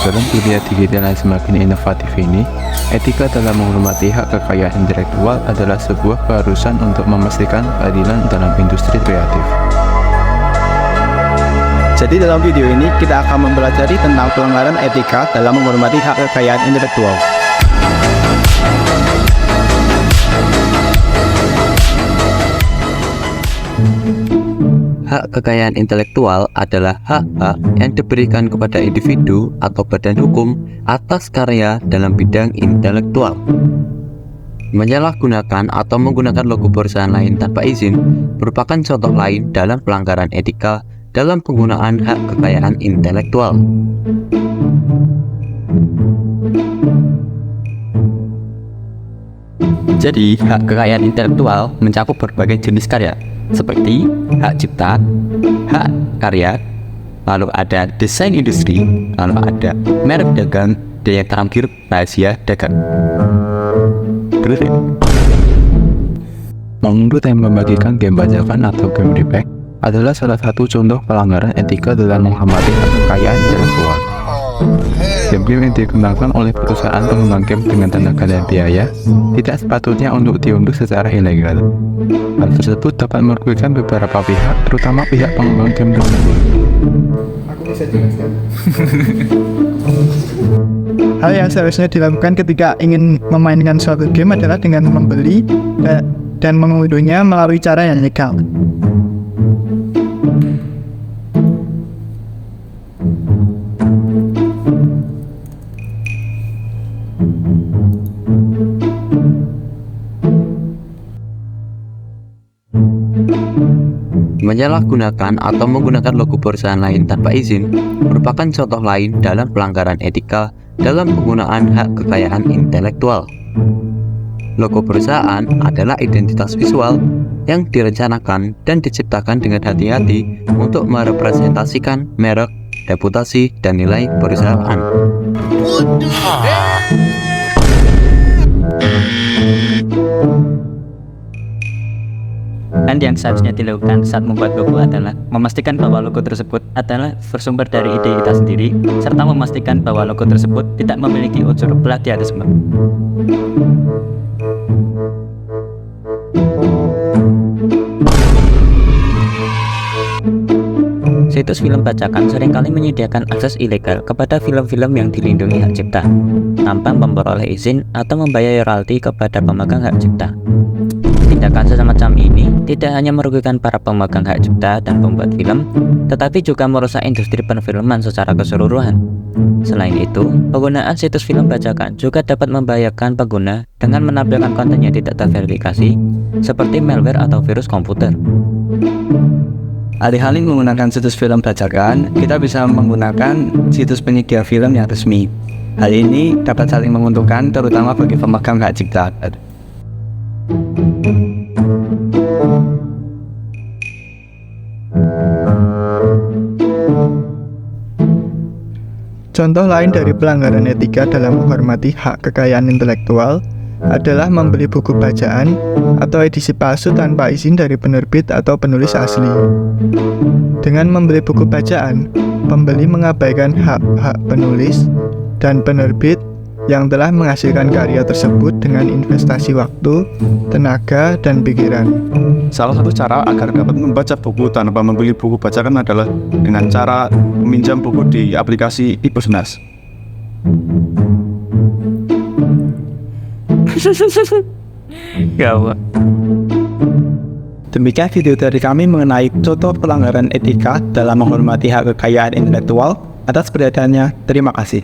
dalam dunia digital yang semakin inovatif ini, etika dalam menghormati hak kekayaan intelektual adalah sebuah keharusan untuk memastikan keadilan dalam industri kreatif. Jadi dalam video ini kita akan mempelajari tentang pelanggaran etika dalam menghormati hak kekayaan intelektual. Hak kekayaan intelektual adalah hak-hak yang diberikan kepada individu atau badan hukum atas karya dalam bidang intelektual. Menyalahgunakan atau menggunakan logo perusahaan lain tanpa izin merupakan contoh lain dalam pelanggaran etika dalam penggunaan hak kekayaan intelektual. Jadi, hak kekayaan intelektual mencakup berbagai jenis karya, seperti hak cipta, hak karya, lalu ada desain industri, lalu ada merek dagang, dan yang terakhir rahasia dagang. Terus ya? Menurut yang membagikan game bajakan atau game repack adalah salah satu contoh pelanggaran etika dalam menghormati hak kekayaan intelektual. Game-game yang dikembangkan oleh perusahaan pengembang game dengan tenaga dan biaya tidak sepatutnya untuk diunduh secara ilegal. Hal tersebut dapat merugikan beberapa pihak, terutama pihak pengembang game tersebut. Aku bisa jelaskan. Hal yang seharusnya dilakukan ketika ingin memainkan suatu game adalah dengan membeli dan mengunduhnya melalui cara yang legal. Menyalahgunakan atau menggunakan logo perusahaan lain tanpa izin merupakan contoh lain dalam pelanggaran etika dalam penggunaan hak kekayaan intelektual. Logo perusahaan adalah identitas visual yang direncanakan dan diciptakan dengan hati-hati untuk merepresentasikan merek, reputasi, dan nilai perusahaan. Dan yang seharusnya dilakukan saat membuat logo adalah memastikan bahwa logo tersebut adalah bersumber dari ide kita sendiri, serta memastikan bahwa logo tersebut tidak memiliki unsur plagiarisme. Situs film bajakan seringkali menyediakan akses ilegal kepada film-film yang dilindungi hak cipta, tanpa memperoleh izin atau membayar royalti kepada pemegang hak cipta. Tindakan semacam ini tidak hanya merugikan para pemegang hak cipta dan pembuat film, tetapi juga merusak industri perfilman secara keseluruhan. Selain itu, penggunaan situs film bajakan juga dapat membahayakan pengguna dengan menampilkan konten yang tidak terverifikasi, seperti malware atau virus komputer. Alih-alih menggunakan situs film bajakan, kita bisa menggunakan situs penyedia film yang resmi. Hal ini dapat saling menguntungkan, terutama bagi pemegang hak cipta. Contoh lain dari pelanggaran etika dalam menghormati hak kekayaan intelektual adalah membeli buku bacaan atau edisi palsu tanpa izin dari penerbit atau penulis asli. Dengan membeli buku bacaan, pembeli mengabaikan hak-hak penulis dan penerbit yang telah menghasilkan karya tersebut dengan investasi waktu, tenaga, dan pikiran. Salah satu cara agar dapat membaca buku tanpa membeli buku bacaan adalah dengan cara meminjam buku di aplikasi e-Business. Gawat. Demikian video dari kami mengenai contoh pelanggaran etika dalam menghormati hak kekayaan intelektual. Atas perhatiannya, terima kasih.